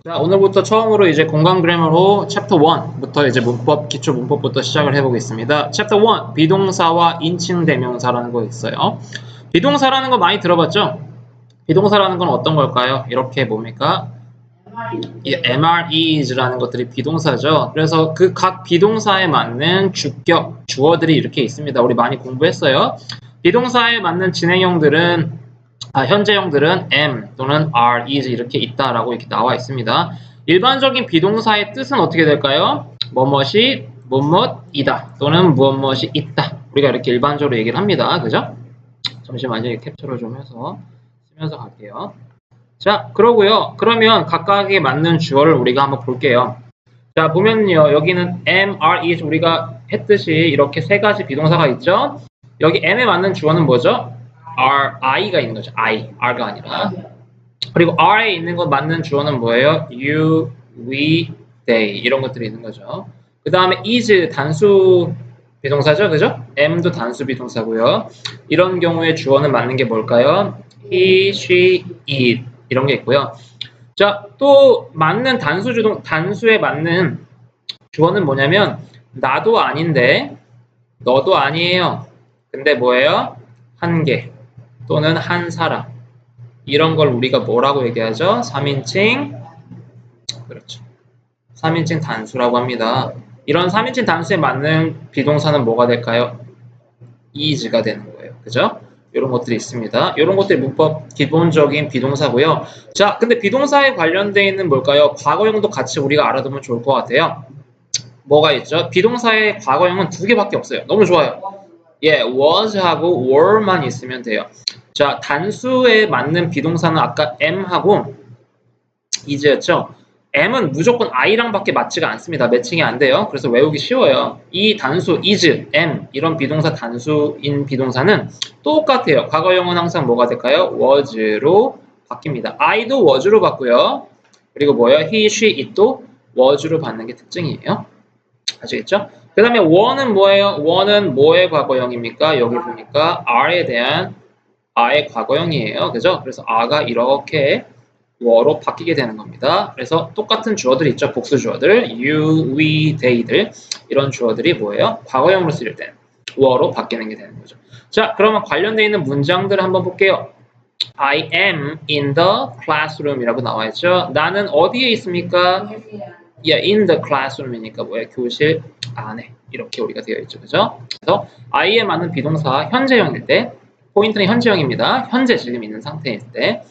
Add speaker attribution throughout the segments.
Speaker 1: 자, 오늘부터 처음으로 이제 공간 그래머로 챕터 1부터 이제 문법, 기초 문법부터 시작을 해보겠습니다. 챕터 1, 비동사와 인칭 대명사라는 거 있어요. 비동사라는 거 많이 들어봤죠? 비동사라는 건 어떤 걸까요? 이렇게 뭡니까? MREs라는 것들이 비동사죠. 그래서 그 각 비동사에 맞는 주격, 주어들이 이렇게 있습니다. 우리 많이 공부했어요. 비동사에 맞는 진행형들은 현재형들은 am 또는 are, is 이렇게 있다라고 이렇게 나와 있습니다. 일반적인 비동사의 뜻은 어떻게 될까요? 뭐뭇이 뭐뭇이다 또는 무엇이 있다. 우리가 이렇게 일반적으로 얘기를 합니다. 그죠? 잠시만요. 캡처를 좀 해서 쓰면서 갈게요. 자, 그러고요. 그러면 각각에 맞는 주어를 우리가 한번 볼게요. 자, 보면요. 여기는 am, are, is 우리가 했듯이 이렇게 세 가지 비동사가 있죠? 여기 am에 맞는 주어는 뭐죠? are, I가 있는 거죠. I, R가 아니라. 그리고 R에 있는 것 맞는 주어는 뭐예요? You, we, they 이런 것들이 있는 거죠. 그 다음에 is 단수 비동사죠. 그죠? am도 단수 비동사고요. 이런 경우에 주어는 맞는 게 뭘까요? he, she, it 이런 게 있고요. 자, 또 맞는 단수에 맞는 주어는 뭐냐면 나도 아닌데 너도 아니에요. 근데 뭐예요? 한 개 또는 한 사람 이런 걸 우리가 뭐라고 얘기하죠? 3인칭 그렇죠. 3인칭 단수라고 합니다. 이런 3인칭 단수에 맞는 비동사는 뭐가 될까요? is가 되는 거예요. 그죠? 이런 것들이 있습니다. 이런 것들이 문법 기본적인 비동사고요. 자, 근데 비동사에 관련되어 있는 뭘까요? 과거형도 같이 우리가 알아두면 좋을 것 같아요. 뭐가 있죠? 비동사의 과거형은 두 개밖에 없어요. 너무 좋아요. 예, was하고 were만 있으면 돼요. 자, 단수에 맞는 비동사는 아까 am하고 is였죠? m은 무조건 i랑 밖에 맞지가 않습니다. 매칭이 안 돼요. 그래서 외우기 쉬워요. 이 단수 is, am 이런 비동사 단수인 비동사는 똑같아요. 과거형은 항상 뭐가 될까요? was로 바뀝니다. I도 was로 바꾸요. 그리고 뭐예요? he, she, it도 was로 받는 게 특징이에요. 아시겠죠? 그 다음에 were는 뭐예요? were는 뭐의 과거형입니까? 여기 보니까 are에 대한 a의 과거형이에요. 그죠? 그래서 a가 이렇게 were로 바뀌게 되는 겁니다. 그래서 똑같은 주어들 있죠. 복수 주어들. you, we, they들. 이런 주어들이 뭐예요? 과거형으로 쓰일 때 were로 바뀌는 게 되는 거죠. 자, 그러면 관련되어 있는 문장들을 한번 볼게요. I am in the classroom 이라고 나와 있죠. 나는 어디에 있습니까? in the classroom이니까 뭐예요? 교실 안에. 이렇게 우리가 되어 있죠. 그죠? 그래서 I에 맞는 비동사 현재형일 때 포인트는 현재형입니다. 현재 지금 있는 상태일 때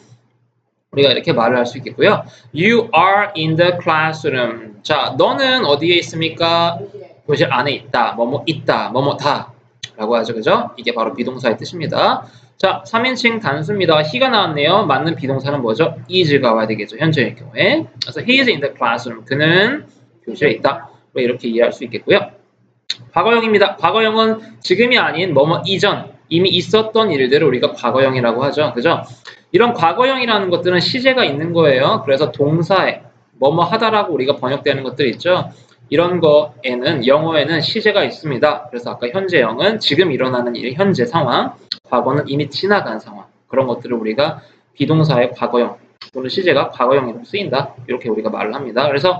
Speaker 1: 우리가 이렇게 말을 할 수 있겠고요. You are in the classroom. 자, 너는 어디에 있습니까? 교실 안에 있다. 뭐뭐 있다. 뭐뭐 다. 라고 하죠. 그죠? 이게 바로 비동사의 뜻입니다. 자, 3인칭 단수입니다. he가 나왔네요. 맞는 비동사는 뭐죠? is가 와야 되겠죠. 현재의 경우에. 그래서 he is in the classroom. 그는 교실에 있다. 이렇게 이해할 수 있겠고요. 과거형입니다. 과거형은 지금이 아닌 뭐뭐 이전, 이미 있었던 일들을 우리가 과거형이라고 하죠. 그죠? 이런 과거형이라는 것들은 시제가 있는 거예요. 그래서 동사에 뭐뭐 하다라고 우리가 번역되는 것들 있죠. 이런 거에는 영어에는 시제가 있습니다. 그래서 아까 현재형은 지금 일어나는 일, 현재 상황, 과거는 이미 지나간 상황. 그런 것들을 우리가 비동사의 과거형 또는 시제가 과거형으로 쓰인다. 이렇게 우리가 말을 합니다. 그래서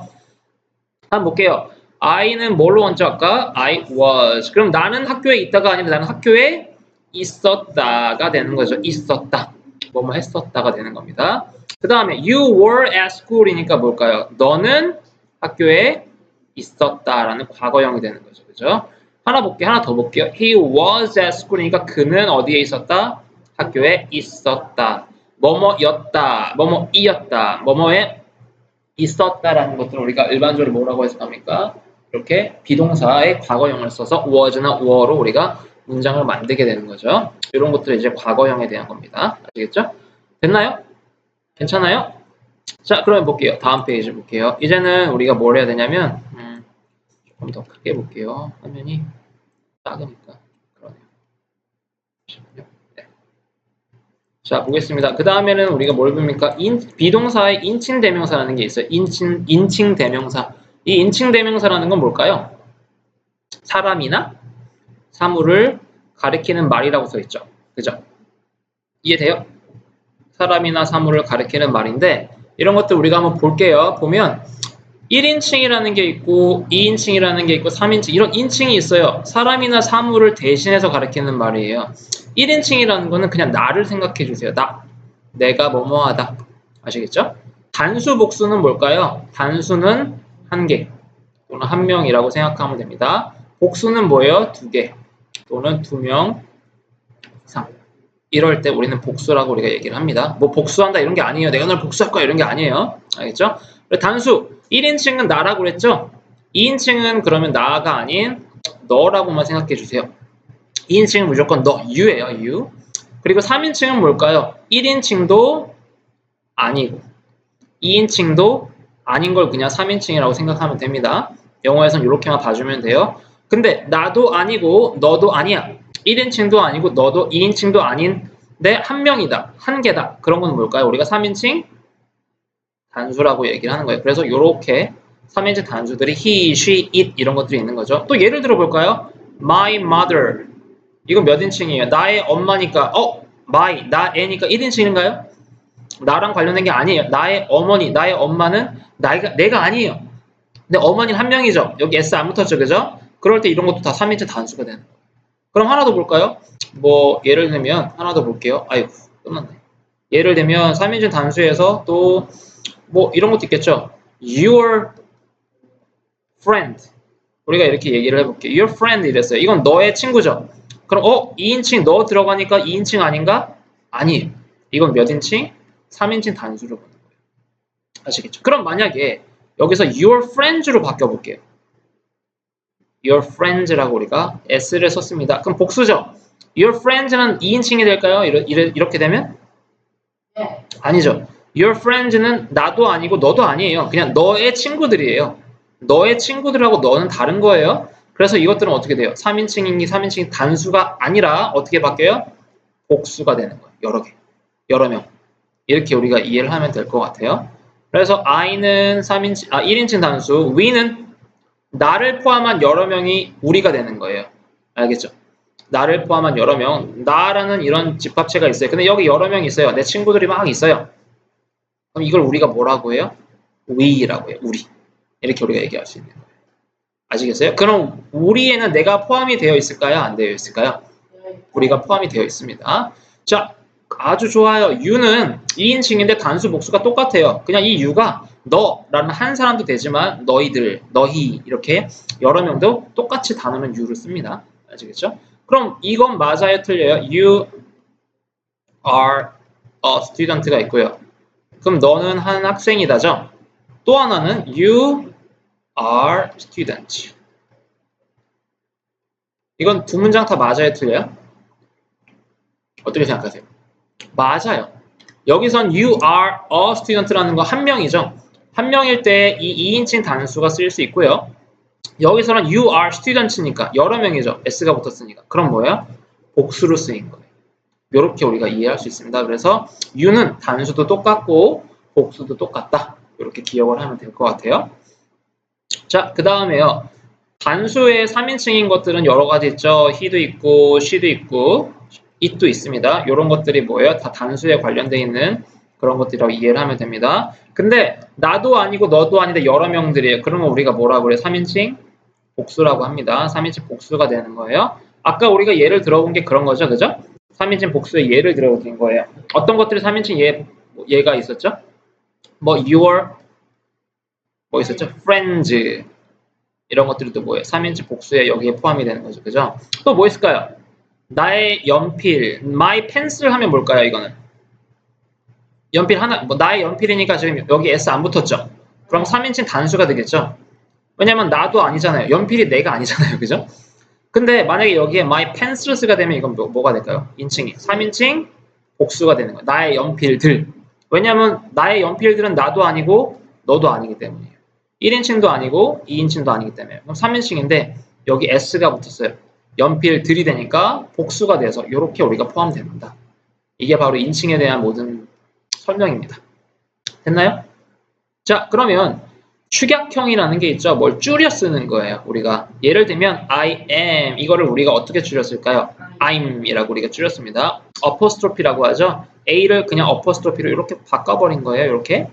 Speaker 1: 한번 볼게요. I는 뭘로 먼저 할까? I was. 그럼 나는 학교에 있다가 아니면 나는 학교에 있었다가 되는 거죠. 있었다. 뭐뭐 했었다가 되는 겁니다. 그 다음에 you were at school이니까 뭘까요? 너는 학교에 있었다라는 과거형이 되는 거죠. 그죠? 하나 더 볼게요. He was at school이니까 그는 어디에 있었다? 학교에 있었다. 뭐뭐였다. 뭐뭐이었다. 뭐뭐에 있었다라는 것들을 우리가 일반적으로 뭐라고 해석합니까? 이렇게 비동사의 과거형을 써서 was나 were로 우리가 문장을 만들게 되는 거죠. 이런 것들이 이제 과거형에 대한 겁니다. 아시겠죠? 됐나요? 괜찮아요? 자, 그러면 볼게요. 다음 페이지 볼게요. 이제는 우리가 뭘 해야 되냐면 조금 더 크게 볼게요. 화면이 작으니까 그러네요. 네. 자, 보겠습니다. 그 다음에는 우리가 뭘 봅니까? 비동사의 인칭 대명사라는 게 있어요. 인칭 대명사. 이 인칭 대명사라는 건 뭘까요? 사람이나 사물을 가리키는 말이라고 써 있죠. 그죠? 이해돼요? 사람이나 사물을 가리키는 말인데 이런 것들 우리가 한번 볼게요. 보면 1인칭이라는 게 있고 2인칭이라는 게 있고 3인칭 이런 인칭이 있어요. 사람이나 사물을 대신해서 가리키는 말이에요. 1인칭이라는 거는 그냥 나를 생각해 주세요. 나. 내가 뭐뭐하다. 아시겠죠? 단수 복수는 뭘까요? 단수는 한 개 또는 한 명이라고 생각하면 됩니다. 복수는 뭐예요? 두 개 또는 두 명 이상. 이럴 때 우리는 복수라고 우리가 얘기를 합니다. 뭐 복수한다 이런 게 아니에요. 내가 널 복수할 거야 이런 게 아니에요. 알겠죠? 단수 1인칭은 나라고 그랬죠? 2인칭은 그러면 나가 아닌 너라고만 생각해 주세요. 2인칭은 무조건 너, you예요. you. 그리고 3인칭은 뭘까요? 1인칭도 아니고 2인칭도 아닌 걸 그냥 3인칭이라고 생각하면 됩니다. 영어에서는 이렇게만 봐주면 돼요. 근데 나도 아니고 너도 아니야. 1인칭도 아니고 너도 2인칭도 아닌데 한 명이다. 한 개다. 그런 건 뭘까요? 우리가 3인칭 단수라고 얘기를 하는 거예요. 그래서 이렇게 3인칭 단수들이 he, she, it 이런 것들이 있는 거죠. 또 예를 들어 볼까요? My mother. 이건 몇 인칭이에요? 나의 엄마니까 my, 나 애니까 1인칭인가요? 나랑 관련된 게 아니에요. 나의 어머니, 나의 엄마는 내가 아니에요. 근데 어머니는 한 명이죠. 여기 S 안 붙었죠. 그죠? 그럴 때 이런 것도 다 3인칭 단수가 되는 거예요. 그럼 하나 더 볼까요? 뭐 예를 들면 하나 더 볼게요. 아이고 끝났네. 예를 들면 3인칭 단수에서 또 뭐 이런 것도 있겠죠. Your friend. 우리가 이렇게 얘기를 해볼게요. Your friend 이랬어요. 이건 너의 친구죠. 그럼 2인칭 너 들어가니까 2인칭 아닌가? 아니에요. 이건 몇 인칭? 3인칭 단수로 보는 거예요. 아시겠죠? 그럼 만약에 여기서 your friends로 바꿔볼게요. your friends라고 우리가 s를 썼습니다. 그럼 복수죠? your friends는 2인칭이 될까요? 이렇게 되면? 네. 아니죠. your friends는 나도 아니고 너도 아니에요. 그냥 너의 친구들이에요. 너의 친구들하고 너는 다른 거예요. 그래서 이것들은 어떻게 돼요? 3인칭인지 3인칭 단수가 아니라 어떻게 바뀌어요? 복수가 되는 거예요. 여러 개. 여러 명. 이렇게 우리가 이해를 하면 될 것 같아요. 그래서 I는 1인칭 단수, we는 나를 포함한 여러 명이 우리가 되는 거예요. 알겠죠? 나를 포함한 여러 명, 나라는 이런 집합체가 있어요. 근데 여기 여러 명이 있어요. 내 친구들이 막 있어요. 그럼 이걸 우리가 뭐라고 해요? we라고 해요. 우리. 이렇게 우리가 얘기할 수 있는 거예요. 아시겠어요? 그럼 우리에는 내가 포함이 되어 있을까요? 안 되어 있을까요? 우리가 포함이 되어 있습니다. 자, 아주 좋아요. you는 2인칭인데 단수 복수가 똑같아요. 그냥 이 you가 너라는 한 사람도 되지만 너희들, 너희 이렇게 여러 명도 똑같이 단어는 you를 씁니다. 아시겠죠? 그럼 이건 맞아요? 틀려요? You are a student가 있고요. 그럼 너는 한 학생이다죠? 또 하나는 you are student. 이건 두 문장 다 맞아요? 틀려요? 어떻게 생각하세요? 맞아요. 여기선 you are a student라는 거 한 명이죠. 한 명일 때 이 2인칭 단수가 쓰일 수 있고요. 여기서는 you are student니까 여러 명이죠. s가 붙었으니까. 그럼 뭐예요? 복수로 쓰인 거예요. 이렇게 우리가 이해할 수 있습니다. 그래서 you는 단수도 똑같고 복수도 똑같다. 이렇게 기억을 하면 될 것 같아요. 자, 그 다음에요. 단수의 3인칭인 것들은 여러 가지 있죠. he도 있고 she도 있고 it도 있습니다. 이런 것들이 뭐예요? 다 단수에 관련되어 있는 그런 것들이라고 이해를 하면 됩니다. 근데 나도 아니고 너도 아닌데 여러 명들이에요. 그러면 우리가 뭐라고 그래요? 3인칭 복수라고 합니다. 3인칭 복수가 되는 거예요. 아까 우리가 예를 들어본 게 그런 거죠. 그죠? 3인칭 복수의 예를 들어본 거예요. 어떤 것들이 3인칭 예가 있었죠? 뭐 your 뭐 있었죠? friends 이런 것들도 뭐예요? 3인칭 복수에 여기에 포함이 되는 거죠. 그죠? 또 뭐 있을까요? 나의 연필, my pencil 하면 뭘까요? 이거는 연필 하나, 뭐 나의 연필이니까 지금 여기 S 안 붙었죠? 그럼 3인칭 단수가 되겠죠? 왜냐면 나도 아니잖아요. 연필이 내가 아니잖아요. 그죠? 근데 만약에 여기에 my pencils가 되면 이건 뭐가 될까요? 인칭이 3인칭 복수가 되는 거예요. 나의 연필들. 왜냐면 나의 연필들은 나도 아니고 너도 아니기 때문이에요. 1인칭도 아니고 2인칭도 아니기 때문에. 그럼 3인칭인데 여기 S가 붙었어요. 연필들이 되니까 복수가 돼서 이렇게 우리가 포함됩니다. 이게 바로 인칭에 대한 모든 설명입니다. 됐나요? 자, 그러면 축약형이라는 게 있죠. 뭘 줄여 쓰는 거예요. 우리가 예를 들면 I am 이거를 우리가 어떻게 줄였을까요? I'm 이라고 우리가 줄였습니다. 어퍼스트로피라고 하죠. A를 그냥 어퍼스트로피로 이렇게 바꿔버린 거예요. 이렇게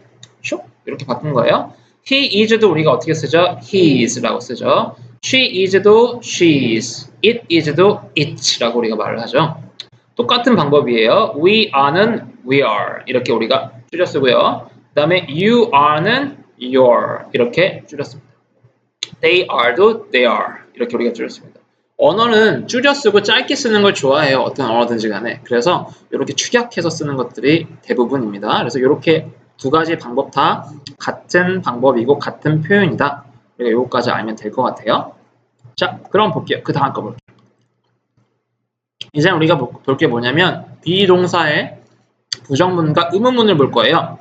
Speaker 1: 슉 이렇게 바꾼 거예요. He is도 우리가 어떻게 쓰죠? Hes라고 쓰죠. She is도 she's. It is도 it's라고 우리가 말을 하죠. 똑같은 방법이에요. We are는 we are 이렇게 우리가 줄여 쓰고요. 그 다음에 you are는 your 이렇게 줄였습니다. They are도 they are 이렇게 우리가 줄였습니다. 언어는 줄여 쓰고 짧게 쓰는 걸 좋아해요. 어떤 언어든지 간에. 그래서 이렇게 축약해서 쓰는 것들이 대부분입니다. 그래서 이렇게 두 가지 방법 다 같은 방법이고 같은 표현이다. 우리가 요거까지 알면 될 것 같아요. 자, 그럼 볼게요. 그 다음 거 볼게요. 이제 우리가 볼 게 뭐냐면 비동사의 부정문과 의문문을 볼 거예요.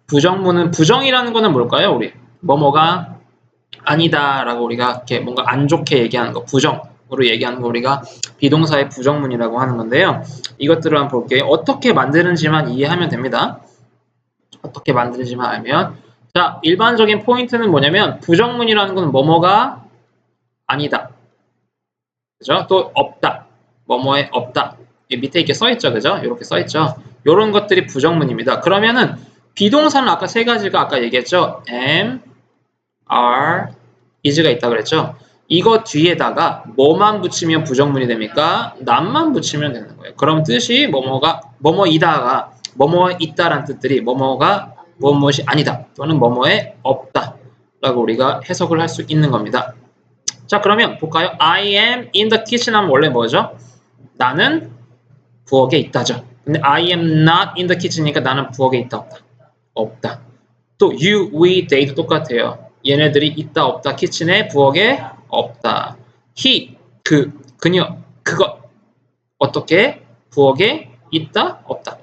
Speaker 1: 부정문은 부정이라는 거는 뭘까요? 우리 뭐뭐가 아니다라고 우리가 이렇게 뭔가 안 좋게 얘기하는 거 부정으로 얘기하는 거 우리가 비동사의 부정문이라고 하는 건데요. 이것들을 한번 볼게요. 어떻게 만드는지만 이해하면 됩니다. 어떻게 만드는지만 알면 자 일반적인 포인트는 뭐냐면 부정문이라는 건 뭐뭐가 아니다. 그죠? 또 없다. 뭐뭐에 없다. 밑에 이렇게 써있죠. 그죠? 이렇게 써있죠. 이런 것들이 부정문입니다. 그러면은 비동사는 아까 세 가지가 아까 얘기했죠. am, are, is가 있다 그랬죠. 이거 뒤에다가 뭐만 붙이면 부정문이 됩니까? not만 붙이면 되는 거예요. 그럼 뜻이 뭐뭐가 뭐뭐이다가 뭐뭐에 있다라는 뜻들이 뭐뭐가 무엇이 아니다 또는 뭐뭐에 없다 라고 우리가 해석을 할 수 있는 겁니다. 자 그러면 볼까요? I am in the kitchen 하면 원래 뭐죠? 나는 부엌에 있다죠. 근데 I am not in the kitchen이니까 나는 부엌에 있다 없다. 없다. 또 you, we, they도 똑같아요. 얘네들이 있다 없다 키친에 부엌에 없다. he, 그녀, 그것 어떻게 부엌에 있다 없다.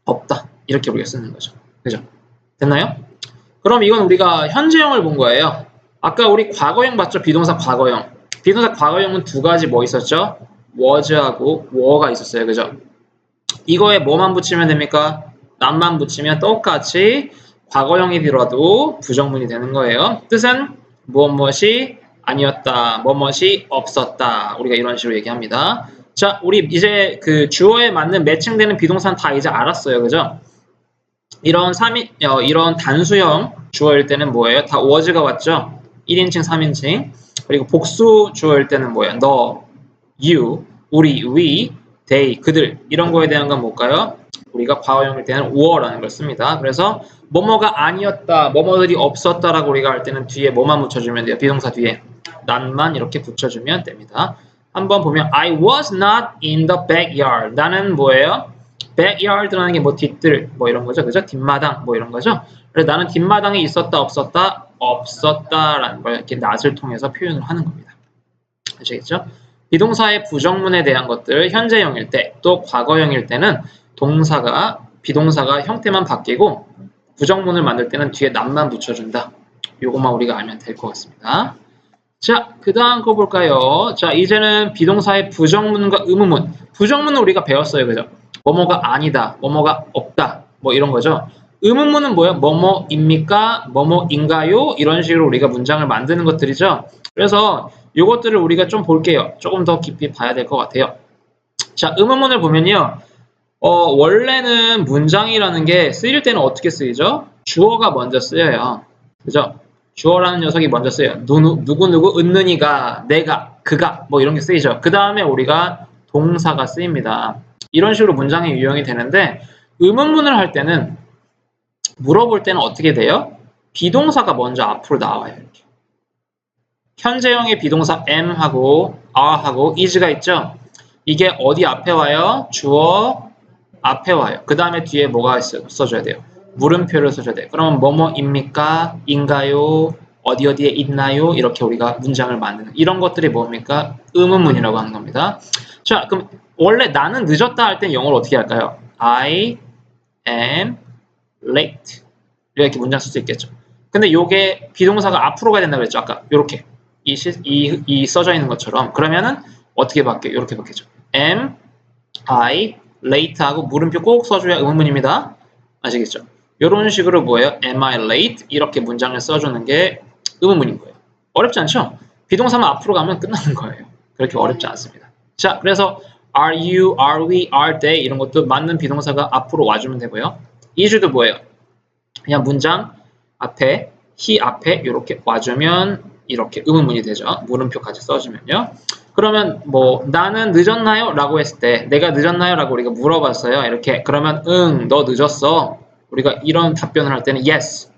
Speaker 1: 없다. 이렇게 우리가 쓰는 거죠. 그죠? 됐나요? 그럼 이건 우리가 현재형을 본 거예요. 아까 우리 과거형 봤죠? 비동사 과거형. 비동사 과거형은 두 가지 뭐 있었죠? was하고 were가 있었어요. 그죠? 이거에 뭐만 붙이면 됩니까? not만 붙이면 똑같이 과거형이더라도 부정문이 되는 거예요. 뜻은 무엇이 아니었다. 무엇이 없었다. 우리가 이런 식으로 얘기합니다. 자, 우리 이제 그 주어에 맞는 매칭되는 비동사는 다 이제 알았어요. 그죠? 이런 단수형 주어일 때는 뭐예요? 다 was가 왔죠? 1인칭, 3인칭. 그리고 복수 주어일 때는 뭐예요? 너, you, 우리, we, they, 그들. 이런 거에 대한 건 뭘까요? 우리가 과거형일 때는 were라는 걸 씁니다. 그래서 뭐뭐가 아니었다, 뭐뭐들이 없었다라고 우리가 할 때는 뒤에 뭐만 붙여주면 돼요? 비동사 뒤에. not만 이렇게 붙여주면 됩니다. 한번 보면 I was not in the backyard. 나는 뭐예요? backyard라는 게 뭐 뒷뜰 뭐 이런 거죠. 그죠? 뒷마당 뭐 이런 거죠. 그래서 나는 뒷마당에 있었다 없었다? 없었다라는 걸 이렇게 not을 통해서 표현을 하는 겁니다. 아시겠죠? 비동사의 부정문에 대한 것들 현재형일 때 또 과거형일 때는 비동사가 형태만 바뀌고 부정문을 만들 때는 뒤에 not만 붙여준다. 요것만 우리가 알면 될 것 같습니다. 자, 그 다음 거 볼까요? 자, 이제는 비동사의 부정문과 의문문. 부정문은 우리가 배웠어요. 그죠? 뭐뭐가 아니다, 뭐뭐가 없다, 뭐 이런 거죠. 의문문은 뭐예요? 뭐뭐입니까? 뭐뭐인가요? 이런 식으로 우리가 문장을 만드는 것들이죠. 그래서 이것들을 우리가 좀 볼게요. 조금 더 깊이 봐야 될 것 같아요. 자, 의문문을 보면요. 원래는 문장이라는 게 쓰일 때는 어떻게 쓰이죠? 주어가 먼저 쓰여요. 그죠? 주어라는 녀석이 먼저 쓰여요. 누구, 은느니가, 내가, 그가, 뭐 이런 게 쓰이죠. 그 다음에 우리가 동사가 쓰입니다. 이런 식으로 문장이 유형이 되는데, 의문문을 할 때는, 물어볼 때는 어떻게 돼요? 비동사가 먼저 앞으로 나와요. 이렇게. 현재형의 비동사 am하고 are하고 is가 있죠? 이게 어디 앞에 와요? 주어 앞에 와요. 그 다음에 뒤에 뭐가 써줘야 돼요? 물음표를 써줘야 돼요. 그러면 뭐뭐입니까? 인가요? 어디에 있나요? 이렇게 우리가 문장을 만드는 이런 것들이 뭡니까? 의문문이라고 하는 겁니다. 자, 그럼 원래 나는 늦었다 할 땐 영어로 어떻게 할까요? I am late 이렇게 문장 쓸 수 있겠죠. 근데 요게 비동사가 앞으로 가야 된다고 그랬죠. 아까 요렇게 이 써져 있는 것처럼 그러면은 어떻게 바뀌어요? 이렇게 바뀌죠. am I late 하고 물음표 꼭 써줘야 의문문입니다. 아시겠죠? 이런 식으로 뭐예요? am I late? 이렇게 문장을 써주는 게 의문문인 거예요. 어렵지 않죠? 비동사만 앞으로 가면 끝나는 거예요. 그렇게 어렵지 않습니다. 자, 그래서 are you, are we, are they 이런 것도 맞는 비동사가 앞으로 와주면 되고요. is도 뭐예요? 그냥 문장 앞에 he 앞에 이렇게 와주면 이렇게 의문문이 되죠. 물음표까지 써주면요. 그러면 뭐 나는 늦었나요? 라고 했을 때 내가 늦었나요? 라고 우리가 물어봤어요. 이렇게 그러면 응, 너 늦었어. 우리가 이런 답변을 할 때는 yes,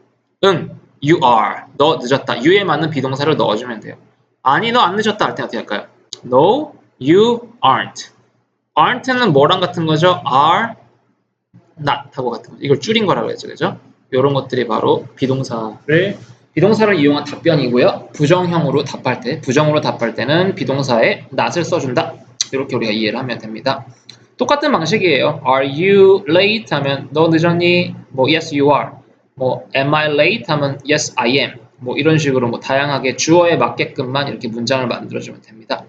Speaker 1: 응, you are. 너 늦었다. you에 맞는 비동사를 넣어주면 돼요. 아니 너 안 늦었다 할 때 어떻게 할까요? No, you aren't. aren't는 뭐랑 같은 거죠? are not 하고 같은 거죠. 이걸 줄인 거라고 했죠. 그죠? 이런 것들이 바로 비동사를 이용한 답변이고요. 부정형으로 답할 때, 부정으로 답할 때는 비동사에 not을 써준다. 이렇게 우리가 이해를 하면 됩니다. 똑같은 방식이에요. Are you late? 하면 너 늦었니? 뭐 yes you are. 뭐 am I late? 하면 yes I am. 뭐 이런 식으로 뭐 다양하게 주어에 맞게끔만 이렇게 문장을 만들어주면 됩니다.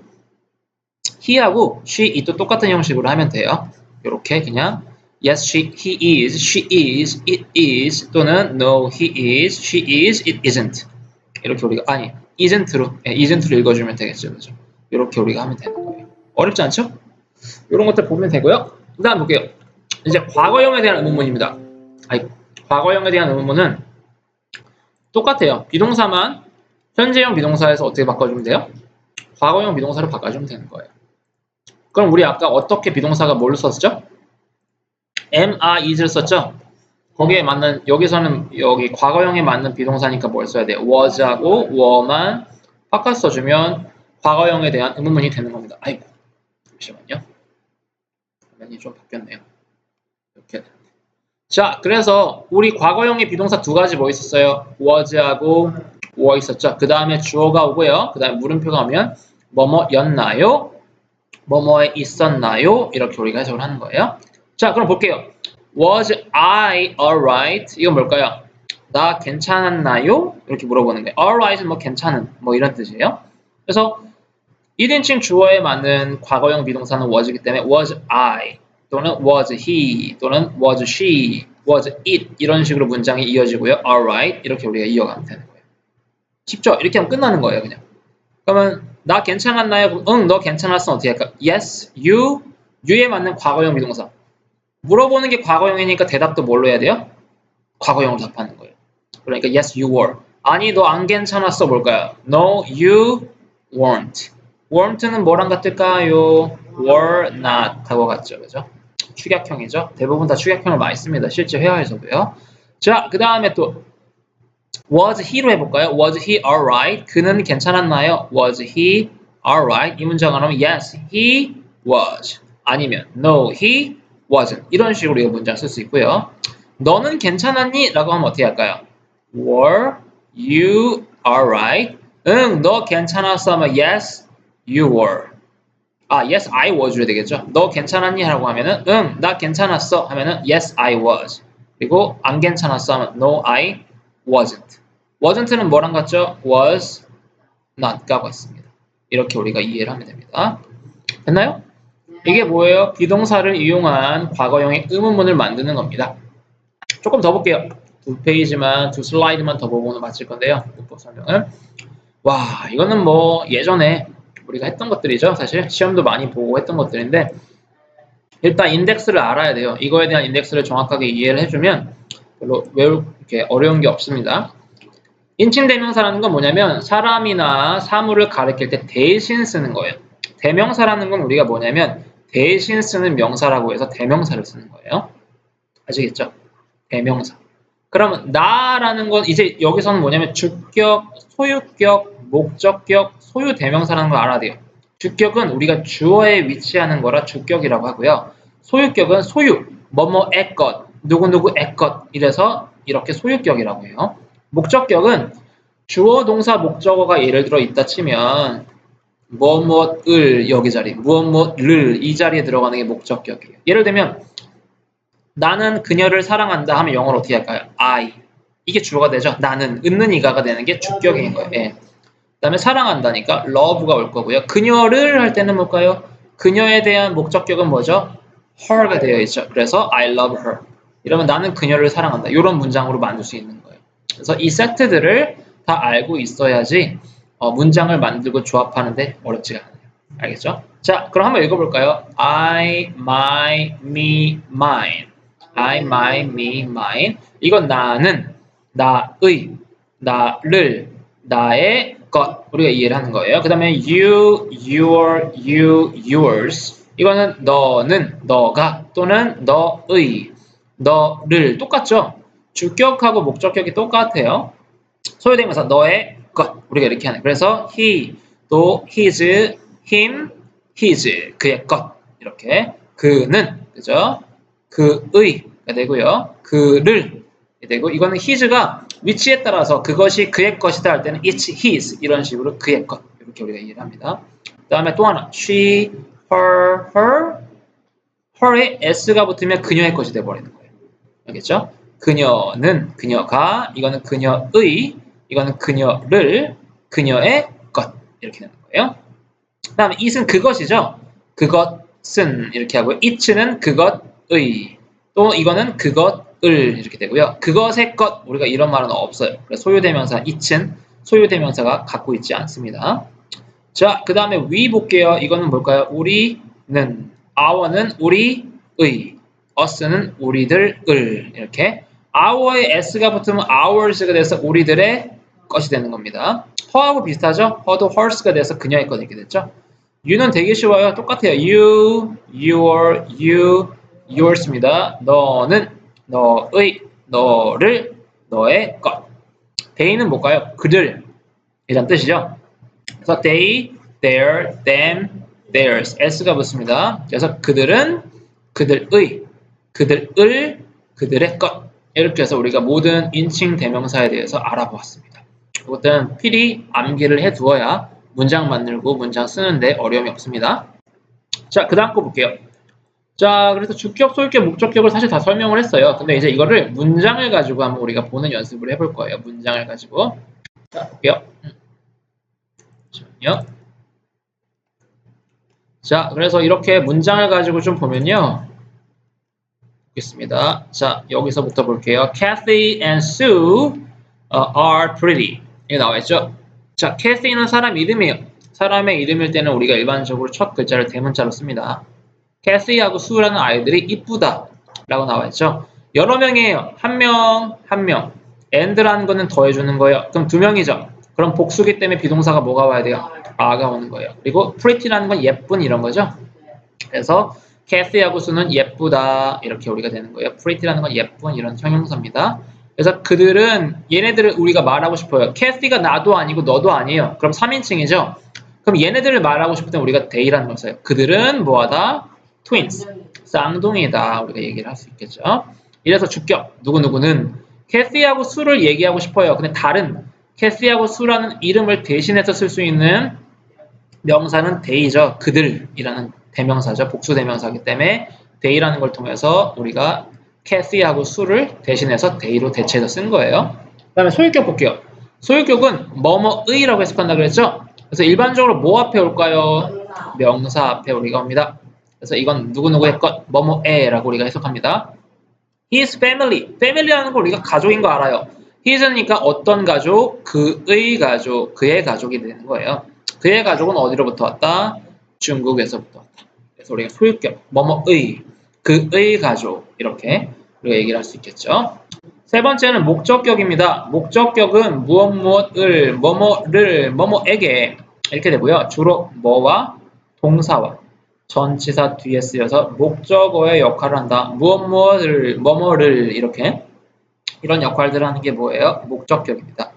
Speaker 1: he하고 she, 이도 똑같은 형식으로 하면 돼요. 이렇게 그냥 yes, he is, she is, it is 또는 no, he is, she is, it isn't. 이렇게 우리가 isn't로 읽어주면 되겠죠, 그죠? 이렇게 우리가 하면 되는 거예요. 어렵지 않죠? 이런 것들 보면 되고요. 그다음 볼게요. 이제 과거형에 대한 의문문입니다. 과거형에 대한 의문문은 똑같아요. 비동사만 현재형 비동사에서 어떻게 바꿔주면 돼요? 과거형 비동사로 바꿔주면 되는 거예요. 그럼 우리 아까 어떻게 비동사가 뭘 썼죠? am, are, is를 썼죠? 거기에 맞는, 여기서는 여기 과거형에 맞는 비동사니까 뭘 써야 돼요? was하고 were만 바꿔 써주면 과거형에 대한 의문문이 되는 겁니다. 아이고, 잠시만요. 화면이 좀 바뀌었네요. 이렇게. 자, 그래서 우리 과거형의 비동사 두 가지 뭐 있었어요? was하고 were 있었죠? 그 다음에 주어가 오고요. 그 다음에 물음표가 오면 뭐뭐였나요? 뭐뭐에 있었나요? 이렇게 우리가 해석을 하는 거예요. 자, 그럼 볼게요. Was I alright? 이건 뭘까요? 나 괜찮았나요? 이렇게 물어보는 거예요. alright은 뭐 괜찮은 뭐 이런 뜻이에요. 그래서 1인칭 주어에 맞는 과거형 비동사는 was이기 때문에 was I 또는 was he 또는 was she, was it 이런 식으로 문장이 이어지고요. alright 이렇게 우리가 이어가면 되는 거예요. 쉽죠? 이렇게 하면 끝나는 거예요, 그냥. 그러면 나 괜찮았나요? 응, 너 괜찮았어. 어떻게 할까? Yes, you에 맞는 과거형 비동사. 물어보는 게 과거형이니까 대답도 뭘로 해야 돼요? 과거형으로 답하는 거예요. 그러니까 yes, you were. 아니, 너 안 괜찮았어. 뭘까요? No, you weren't. weren't는 뭐랑 같을까요? were not 하고 같죠. 그죠? 축약형이죠. 대부분 다 축약형을 많이 씁니다. 실제 회화에서도요. 자, 그 다음에 또 was he로 해볼까요? Was he alright? 그는 괜찮았나요? Was he alright? 이 문장을 하면 yes, he was. 아니면 no, he wasn't. 이런 식으로 이 문장 쓸 수 있고요. 너는 괜찮았니? 라고 하면 어떻게 할까요? Were you alright? 응, 너 괜찮았어 하면 yes, you were. yes, I was 줘야 되겠죠. 너 괜찮았니? 라고 하면은 응, 나 괜찮았어 하면은 yes, I was. 그리고 안 괜찮았어 하면 no, I wasn't. wasn't는 뭐랑 같죠? was not과 같습니다. 이렇게 우리가 이해를 하면 됩니다. 됐나요? 이게 뭐예요? 비동사를 이용한 과거형의 의문문을 만드는 겁니다. 조금 더 볼게요. 두 슬라이드만 더 보고는 마칠 건데요. 문법 설명을. 와, 이거는 뭐 예전에 우리가 했던 것들이죠. 사실 시험도 많이 보고 했던 것들인데 일단 인덱스를 알아야 돼요. 이거에 대한 인덱스를 정확하게 이해를 해주면 별로 외울 게 어려운 게 없습니다. 인칭 대명사라는 건 뭐냐면 사람이나 사물을 가리킬 때 대신 쓰는 거예요. 대명사라는 건 우리가 뭐냐면 대신 쓰는 명사라고 해서 대명사를 쓰는 거예요. 아시겠죠? 대명사. 그러면 나라는 건 이제 여기서는 뭐냐면 주격, 소유격, 목적격, 소유 대명사라는 걸 알아야 돼요. 주격은 우리가 주어에 위치하는 거라 주격이라고 하고요. 소유격은 소유, 뭐뭐의 것, 누구누구의 것 이래서 이렇게 소유격이라고 해요. 목적격은 주어, 동사, 목적어가 예를 들어 있다 치면 무엇을 여기 자리, 무엇을 이 자리에 들어가는 게 목적격이에요. 예를 들면 나는 그녀를 사랑한다 하면 영어로 어떻게 할까요? I. 이게 주어가 되죠. 나는, 있는 이가가 되는 게 주격인 거예요. 예. 그 다음에 사랑한다니까 love가 올 거고요. 그녀를 할 때는 뭘까요? 그녀에 대한 목적격은 뭐죠? her가 되어 있죠. 그래서 I love her. 이러면 나는 그녀를 사랑한다. 이런 문장으로 만들 수 있는 거예요. 그래서 이 세트들을 다 알고 있어야지 문장을 만들고 조합하는데 어렵지가 않아요. 알겠죠? 자, 그럼 한번 읽어볼까요? I, my, me, mine. I, my, me, mine. 이건 나는, 나의, 나를, 나의 것. 우리가 이해를 하는 거예요. 그 다음에 you, your, you, yours. 이거는 너는, 너가 또는 너의, 너를 똑같죠? 주격하고 목적격이 똑같아요. 소유대명사 너의 것. 우리가 이렇게 하는. 그래서 he, 또 his, him, his. 그의 것. 이렇게. 그는, 그죠? 그의가 되고요. 그를 되고 이거는 his가 위치에 따라서 그것이 그의 것이다 할 때는 it's his 이런 식으로 그의 것 이렇게 우리가 이해를 합니다. 그 다음에 또 하나 she, her, her에 s가 붙으면 그녀의 것이 돼버리는 거예요. 알겠죠? 그녀는 그녀가 이거는 그녀의 이거는 그녀를 그녀의 것 이렇게 되는 거예요. 그 다음에 it은 그것이죠. 그것은 이렇게 하고요. it는 그것의 또 이거는 그것을 이렇게 되고요. 그것의 것 우리가 이런 말은 없어요. 그래서 소유대명사 it은 소유대명사가 갖고 있지 않습니다. 자, 그 다음에 we 볼게요. 이거는 뭘까요? 우리는 our는 우리의 us는 우리들을 이렇게 our에 s가 붙으면 ours가 돼서 우리들의 것이 되는 겁니다. her하고 비슷하죠? her도 hers가 돼서 그녀의 것 이렇게 됐죠? you는 되게 쉬워요. 똑같아요. you, your, you, yours입니다. 너는, 너의, 너를, 너의 것. they는 뭘까요? 그들 이란 뜻이죠. 그래서 they, their, them, theirs, s가 붙습니다. 그래서 그들은 그들의, 그들을, 그들의 것. 이렇게 해서 우리가 모든 인칭 대명사에 대해서 알아보았습니다. 이것들은 필히 암기를 해두어야 문장 만들고 문장 쓰는데 어려움이 없습니다. 자, 그 다음 거 볼게요. 자, 그래서 주격, 소유격, 목적격을 사실 다 설명을 했어요. 근데 이제 이거를 문장을 가지고 한번 우리가 보는 연습을 해볼 거예요. 문장을 가지고. 자, 볼게요. 잠시만요. 자, 그래서 이렇게 문장을 가지고 좀 보면요. 보겠습니다. 자, 여기서부터 볼게요. Kathy and Sue are pretty. 이게 나와 있죠? 자, Kathy는 사람 이름이에요. 사람의 이름일 때는 우리가 일반적으로 첫 글자를 대문자로 씁니다. Kathy하고 Sue라는 아이들이 이쁘다 라고 나와 있죠. 여러 명이에요. 한 명, 한 명. and라는 거는 더해주는 거예요. 그럼 두 명이죠. 그럼 복수기 때문에 비동사가 뭐가 와야 돼요? a가 오는 거예요. 그리고 pretty라는 건 예쁜 이런 거죠. 그래서 Kathy하고 Sue는 예쁘다 이렇게 우리가 되는 거예요. pretty라는 건 예쁜 이런 형용사입니다. 그래서 그들은 얘네들을 우리가 말하고 싶어요. Kathy가 나도 아니고 너도 아니에요. 그럼 3인칭이죠. 그럼 얘네들을 말하고 싶을 때 우리가 they라는 걸 써요. 그들은 뭐하다? twins. 쌍둥이다. 우리가 얘기를 할 수 있겠죠. 이래서 주격 누구누구는 Kathy하고 Sue를 얘기하고 싶어요. 근데 다른 Kathy하고 Sue라는 이름을 대신해서 쓸 수 있는 명사는 they죠. 그들이라는 대명사죠. 복수 대명사이기 때문에 they라는 걸 통해서 우리가 Kathy하고 Sue를 대신해서 they로 대체해서 쓴 거예요. 그 다음에 소유격 볼게요. 소유격은 뭐뭐의라고 해석한다 그랬죠? 그래서 일반적으로 뭐 앞에 올까요? 명사 앞에 우리가 옵니다. 그래서 이건 누구누구의 것, 뭐뭐에라고 우리가 해석합니다. His family. family라는 걸 우리가 가족인 거 알아요. his니까 어떤 가족? 그의 가족, 그의 가족이 되는 거예요. 그의 가족은 어디로부터 왔다? 중국에서부터 왔다. 그래서 우리가 소유격, 뭐뭐의, 그의 가족 이렇게 우리가 얘기를 할 수 있겠죠. 세 번째는 목적격입니다. 목적격은 무엇 무엇을, 뭐뭐를, 뭐뭐에게 이렇게 되고요. 주로 뭐와 동사와 전치사 뒤에 쓰여서 목적어의 역할을 한다. 무엇 무엇을, 뭐뭐를 이렇게 이런 역할들을 하는 게 뭐예요? 목적격입니다.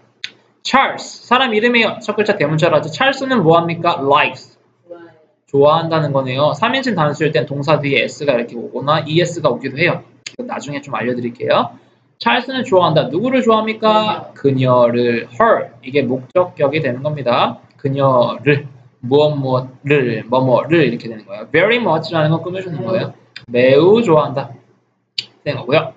Speaker 1: Charles, 사람 이름이에요. 첫 글자 대문자로 하죠. Charles는 뭐합니까? likes, 좋아한다는 거네요. 3인칭 단수일 땐 동사 뒤에 s가 이렇게 오거나 es가 오기도 해요. 이건 나중에 좀 알려드릴게요. 찰스는 좋아한다. 누구를 좋아합니까? 그녀를, her. 이게 목적격이 되는 겁니다. 그녀를, 무엇무엇을, 뭐뭐를 이렇게 되는 거예요. very much라는 건 꾸며주는 거예요. 매우 좋아한다. 되는 거고요.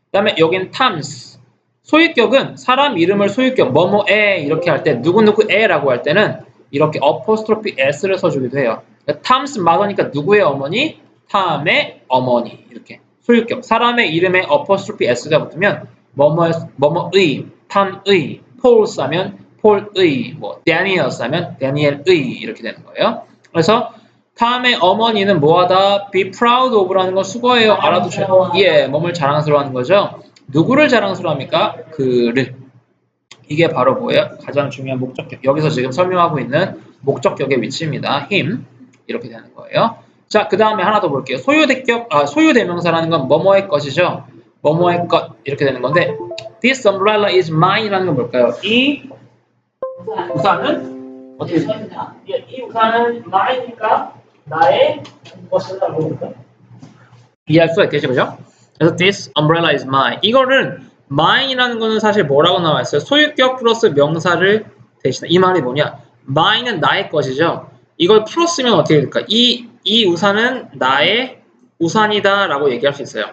Speaker 1: 그 다음에 여긴 times. 소유격은 사람 이름을 소유격, 뭐뭐에 이렇게 할 때, 누구누구에라고 할 때는 이렇게 apostrophe s를 써주기도 해요. times 맞으니까 누구의 어머니? 탐의 어머니. 이렇게. 소유격. 사람의 이름에 apostrophe s가 붙으면 뭐뭐의, 탐의, Paul's 하면 폴의, 뭐 Daniel's 하면 다니엘의 이렇게 되는 거예요. 그래서 다음에 어머니는 뭐하다? be proud of라는 건 수거예요. 알아두셔요. 예, 몸을 자랑스러워하는 거죠. 누구를 자랑스러워합니까? 그를. 이게 바로 뭐예요? 가장 중요한 목적격. 여기서 지금 설명하고 있는 목적격의 위치입니다. him. 이렇게 되는 거예요. 자, 그 다음에 하나 더 볼게요. 소유대명사라는 건 뭐뭐의 것이죠. 뭐뭐의 것. 이렇게 되는 건데 this umbrella is mine이라는 건 뭘까요? 이 우산은 어떻게 됩니까? 이 우산은 mine이니까 나의 것이라고 볼까요? 이해할 수가 있겠죠, 그죠? 그래서 this umbrella is mine. 이거는 mine이라는 거는 사실 뭐라고 나와 있어요? 소유격 플러스 명사를 대신해. 이 말이 뭐냐? mine은 나의 것이죠. 이걸 풀었으면 어떻게 될까? 이 우산은 나의 우산이다 라고 얘기할 수 있어요.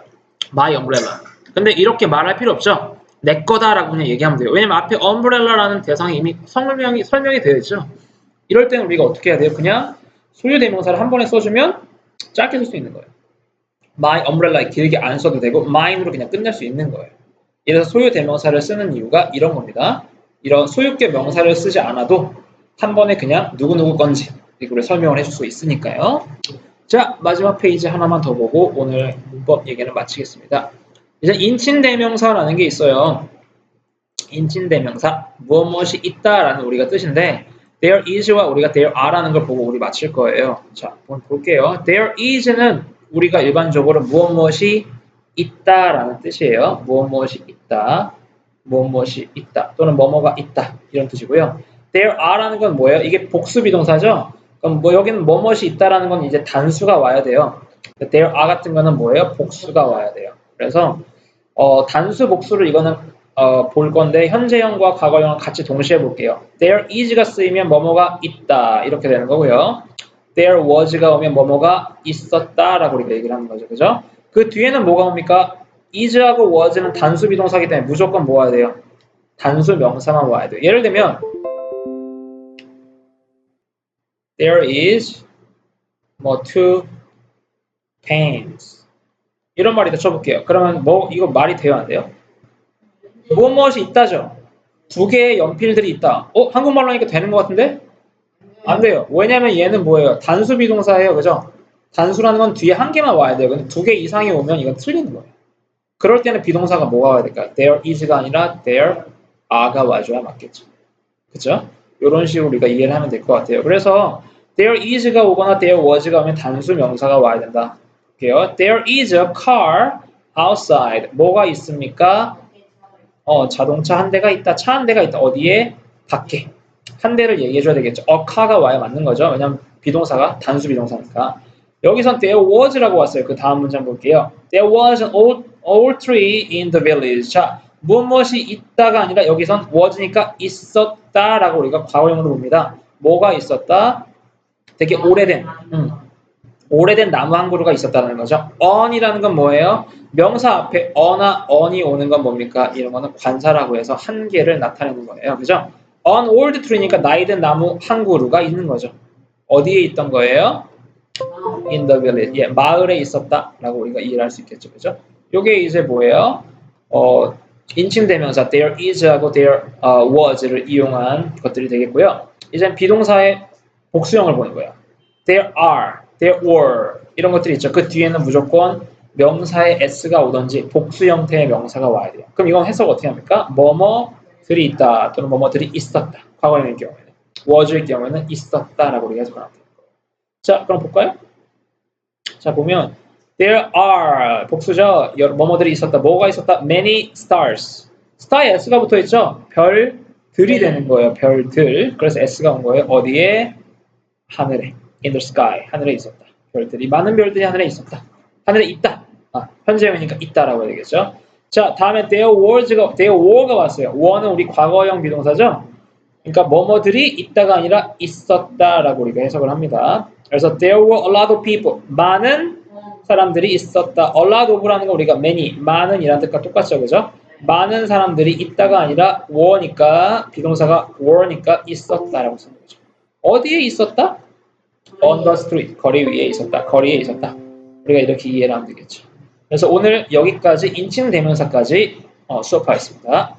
Speaker 1: my umbrella. 근데 이렇게 말할 필요 없죠. 내 거다라고 그냥 얘기하면 돼요. 왜냐면 앞에 umbrella라는 대상이 이미 설명이 되어 있죠. 이럴 때는 우리가 어떻게 해야 돼요? 그냥 소유 대명사를 한 번에 써주면 짧게 쓸 수 있는 거예요. my umbrella 길게 안 써도 되고 mine으로 그냥 끝낼 수 있는 거예요. 이래서 소유 대명사를 쓰는 이유가 이런 겁니다. 이런 소유격 명사를 쓰지 않아도 한 번에 그냥 누구누구 건지 이거를 설명을 해줄 수 있으니까요. 자, 마지막 페이지 하나만 더 보고 오늘 문법 얘기는 마치겠습니다. 이제 인칭대명사라는 게 있어요. 인칭대명사, 무엇이 있다라는 우리가 뜻인데 there is와 우리가 there are라는 걸 보고 우리 마칠 거예요. 자, 한번 볼게요. there is는 우리가 일반적으로 무엇이 있다라는 뜻이에요. 무엇이 있다, 무엇이 있다 또는 뭐뭐가 있다 이런 뜻이고요. there are라는 건 뭐예요? 이게 복수비동사죠. 그럼 뭐 여기는 뭐뭐이 있다라는 건 이제 단수가 와야 돼요. there are 같은 거는 뭐예요? 복수가 와야 돼요. 그래서 단수 복수를 이거는 볼 건데 현재형과 과거형을 같이 동시에 볼게요. there is가 쓰이면 뭐뭐가 있다 이렇게 되는 거고요. there was가 오면 뭐뭐가 있었다라고 우리가 얘기를 하는 거죠. 그죠? 그 뒤에는 뭐가 옵니까? is하고 was는 단수 비동사이기 때문에 무조건 뭐 와야 돼요? 단수 명사만 와야 돼요. 예를 들면 there is 뭐 two pens 이런 말이다 쳐볼게요. 그러면 뭐 이거 말이 돼요 안 돼요? 무엇이 있다죠. 두 개의 연필들이 있다. 한국말로 하니까 되는 것 같은데? 안 돼요. 왜냐면 얘는 뭐예요? 단수 비동사예요. 그죠? 단수라는 건 뒤에 한 개만 와야 돼요. 근데 두 개 이상이 오면 이건 틀리는 거예요. 그럴 때는 비동사가 뭐가 와야 될까요? there is가 아니라 there are가 와줘야 맞겠죠. 그죠? 이런 식으로 우리가 이해를 하면 될 것 같아요. 그래서 there is가 오거나 there was가 오면 단수 명사가 와야 된다. 볼게요. There is a car outside. 뭐가 있습니까? 자동차 한 대가 있다. 차 한 대가 있다. 어디에? 밖에. 한 대를 얘기해줘야 되겠죠. a car가 와야 맞는 거죠. 왜냐면 비동사가 단수 비동사니까. 여기선 there was라고 왔어요. 그 다음 문장 볼게요. There was an old tree in the village. 자, 무엇이 있다가 아니라 여기선 was니까 있었다라고 우리가 과거형으로 봅니다. 뭐가 있었다? 되게 오래된 나무 한 그루가 있었다는 거죠. on이라는 건 뭐예요? 명사 앞에 어나 on이 오는 건 뭡니까? 이런 거는 관사라고 해서 한계를 나타내는 거예요. 그죠? on old tree니까 나이든 나무 한 그루가 있는 거죠. 어디에 있던 거예요? in the village. 예, 마을에 있었다라고 우리가 이해를 할 수 있겠죠. 그죠? 요게 이제 뭐예요? 인칭대명사 there is하고 there was를 이용한 것들이 되겠고요. 이제 비동사의 복수형을 보는 거예요. there are, there were 이런 것들이 있죠. 그 뒤에는 무조건 명사의 s가 오든지 복수 형태의 명사가 와야 돼요. 그럼 이건 해석 어떻게 합니까? 뭐뭐들이 있다 또는 뭐뭐들이 있었다. 과거형의 경우에는 was일 경우에는 있었다라고 우리가 해석을 합니다. 자, 그럼 볼까요? 자, 보면 there are 복수죠. 뭐뭐들이 있었다. 뭐가 있었다? many stars. star에 s가 붙어 있죠. 별들이 되는 거예요. 별들. 그래서 s가 온 거예요. 어디에? 하늘에. in the sky. 하늘에 있었다. 별들이 많은 별들이 하늘에 있었다. 하늘에 있다. 현재형이니까 있다라고 해야 되겠죠. 자, 다음에 there were가 왔어요. were는 우리 과거형 비동사죠. 그러니까 뭐뭐들이 있다가 아니라 있었다라고 우리가 해석을 합니다. 그래서 there were a lot of people. 많은 사람들이 있었다. a lot of라는 건 우리가 many, 많은 이란 뜻과 똑같죠. 그죠? 많은 사람들이 있다가 아니라 were니까 비동사가 were니까 있었다라고 쓰는 거죠. 어디에 있었다? on the street. 거리 위에 있었다. 거리에 있었다. 우리가 이렇게 이해를 하면 되겠죠. 그래서 오늘 여기까지 인칭 대명사까지 수업하겠습니다.